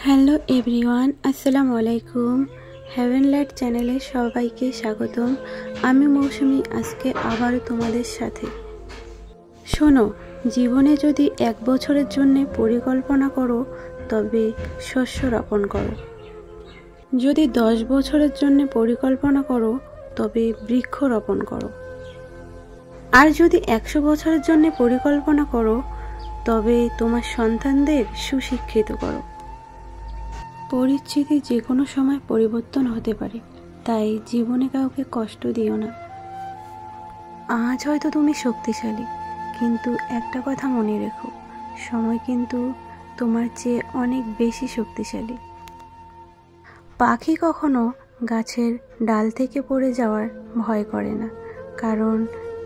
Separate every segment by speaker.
Speaker 1: Hello everyone, আসসালামু আলাইকুম। Haven light চ্যানেলে সবাইকে স্বাগতম। আমি মৌসুমি, আজকে আবারও তোমাদের সাথে। শোনো, জীবনে যদি 1 বছরের জন্য পরিকল্পনা করো তবে শস্য রোপণ করো। যদি 10 বছরের জন্য পরিকল্পনা করো তবে বৃক্ষ রোপণ করো। আর যদি 100 বছরের জন্য পরিকল্পনা করো তবে তোমার সন্তানদের সুশিক্ষিত করো। পরিস্থিতি যে কোনো সময় পরিবর্তন হতে পারে, তাই জীবনে কাউকে কষ্ট দিও না। আজ হয়তো তুমি শক্তিশালী, কিন্তু একটা কথা মনে রেখো, সময় কিন্তু তোমার চেয়ে অনেক বেশি শক্তিশালী। পাখি কখনো গাছের ডাল থেকে পড়ে যাওয়ার ভয় করে না, কারণ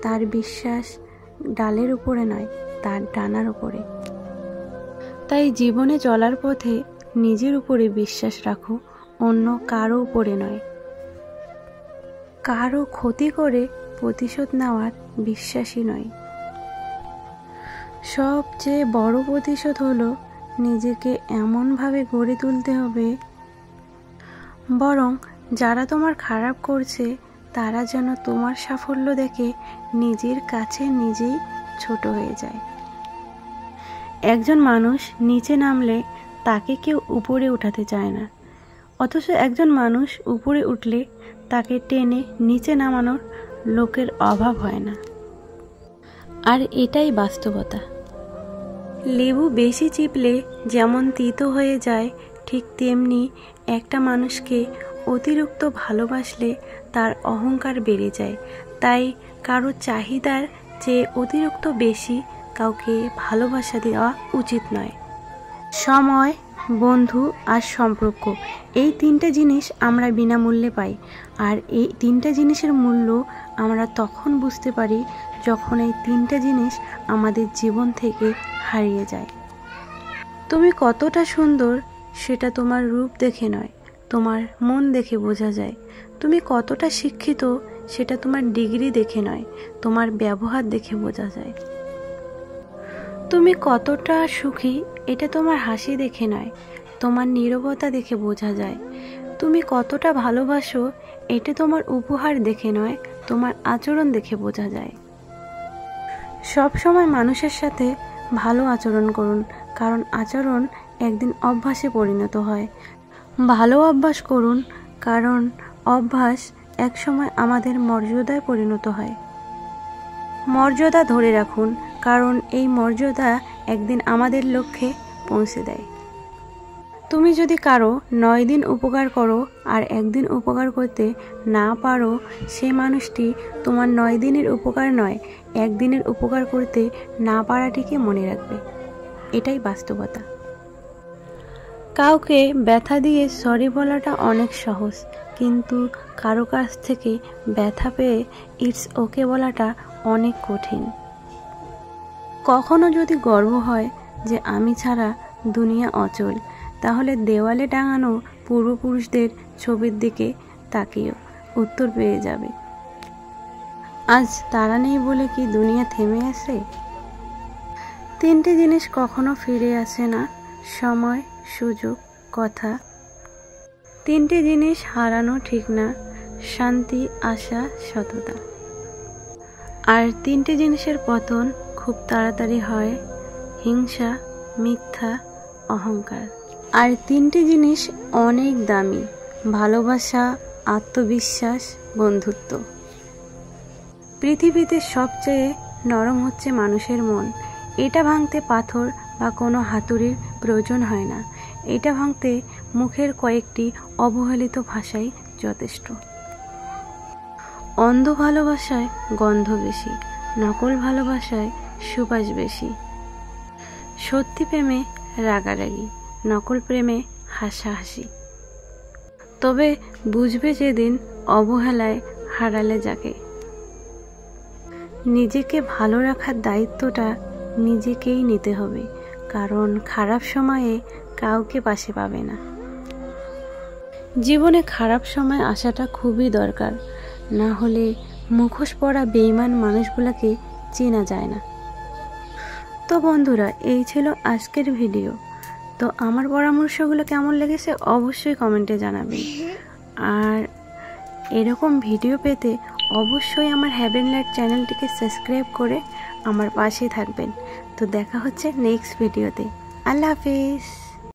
Speaker 1: তার বিশ্বাস ডালের উপরে নয়, তার ডানার উপরে। তাই জীবনে চলার পথে নিজের উপরে বিশ্বাস রাখো, অন্য কারো উপরে নয়। কারো ক্ষতি করে প্রতিশোধ নেওয়ার বিশ্বাসী নয়। সবচেয়ে বড় প্রতিশোধ হলো নিজেকে এমনভাবে গড়ে তুলতে হবে বরং যারা তোমার খারাপ করছে তারা যেন তোমার সাফল্য দেখে নিজের কাছে নিজেই ছোট হয়ে যায়। একজন মানুষ নিচে নামলে তাকে কেউ উপরে উঠাতে চায় না, অথচ একজন মানুষ উপরে উঠলে তাকে টেনে নিচে নামানোর লোকের অভাব হয় না। আর এটাই বাস্তবতা। লেবু বেশি চিপলে যেমন তিতো হয়ে যায়, ঠিক তেমনি একটা মানুষকে অতিরিক্ত ভালোবাসলে তার অহংকার বেড়ে যায়। তাই কারো চাহিদার চেয়ে অতিরিক্ত বেশি কাউকে ভালোবাসা দেওয়া উচিত নয়। সময়, বন্ধু আর সম্পর্ক, এই 3টে জিনিস আমরা বিনামূল্যে পাই। আর এই 3টে জিনিসের মূল্য আমরা তখন বুঝতে পারি যখন এই 3টে জিনিস আমাদের জীবন থেকে হারিয়ে যায়। তুমি কতটা সুন্দর সেটা তোমার রূপ দেখে নয়, তোমার মন দেখে বোঝা যায়। তুমি কতটা শিক্ষিত সেটা তোমার ডিগ্রি দেখে নয়, তোমার ব্যবহার দেখে বোঝা যায়। তুমি কতটা সুখী এটা তোমার হাসি দেখে নয়, তোমার নীরবতা দেখে বোঝা যায়। তুমি কতটা ভালোবাসো এটা তোমার উপহার দেখে নয়, তোমার আচরণ দেখে বোঝা যায়। সব সময় মানুষের সাথে ভালো আচরণ করুন, কারণ আচরণ একদিন অভ্যাসে পরিণত হয়। ভালো অভ্যাস করুন, কারণ অভ্যাস একসময় আমাদের মর্যাদায় পরিণত হয়। মর্যাদা ধরে রাখুন, কারণ এই মর্যাদা একদিন আমাদের লক্ষ্যে পৌঁছে দেয়। তুমি যদি কারো 9 দিন উপকার করো আর 1 দিন উপকার করতে না পারো, সেই মানুষটি তোমার 9 দিনের উপকার নয়, 1 দিনের উপকার করতে না পারাটিকে মনে রাখবে। এটাই বাস্তবতা। কাউকে ব্যথা দিয়ে সরি বলাটা অনেক সহজ, কিন্তু কারো কাছ থেকে ব্যথা পেয়ে ইটস ওকে বলাটা অনেক কঠিন। কখনো যদি গর্ব হয় যে আমি ছাড়া দুনিয়া অচল, তাহলে দেওয়ালে টাঙানো পূর্বপুরুষদের ছবির দিকে তাকিয়েও উত্তর পেয়ে যাবে। আজ তারা নেই বলে কি দুনিয়া থেমে আছে? 3টে জিনিস কখনো ফিরে আসে না, সময়, সুযোগ, কথা। 3টে জিনিস হারানো ঠিক না, শান্তি, আশা, সততা। আর 3টে জিনিসের পতন খুব তাড়াতাড়ি হয়, হিংসা, মিথ্যা, অহংকার। আর 3টে জিনিস অনেক দামি, ভালোবাসা, আত্মবিশ্বাস, বন্ধুত্ব। পৃথিবীতে সবচেয়ে নরম হচ্ছে মানুষের মন। এটা ভাঙতে পাথর বা কোনো হাতুড়ির প্রয়োজন হয় না, এটা ভাঙতে মুখের কয়েকটি অবহেলিত ভাষাই যথেষ্ট। অন্ধ ভালোবাসায় গন্ধ বেশি, নকল ভালোবাসায় সুবাস বেশি। সত্যি প্রেমে রাগারাগি, নকল প্রেমে হাসাহাসি। তবে বুঝবে যেদিন অবহেলায় হারালে যাকে। নিজেকে ভালো রাখার দায়িত্বটা নিজেকেই নিতে হবে, কারণ খারাপ সময়ে কাউকে পাশে পাবে না। জীবনে খারাপ সময় আসাটা খুবই দরকার, না হলে মুখোশ পরা বেঈমান মানুষগুলোকে চেনা যায় না। তো বন্ধুরা, এই ছিল আজকের ভিডিও। তো আমার পরামর্শগুলো কেমন লেগেছে অবশ্যই কমেন্টে জানাবেন। আর এরকম ভিডিও পেতে অবশ্যই আমার হ্যাভেন লাইট চ্যানেলটিকে সাবস্ক্রাইব করে আমার পাশে থাকবেন। তো দেখা হচ্ছে নেক্সট ভিডিওতে। আল্লাহ হাফেজ।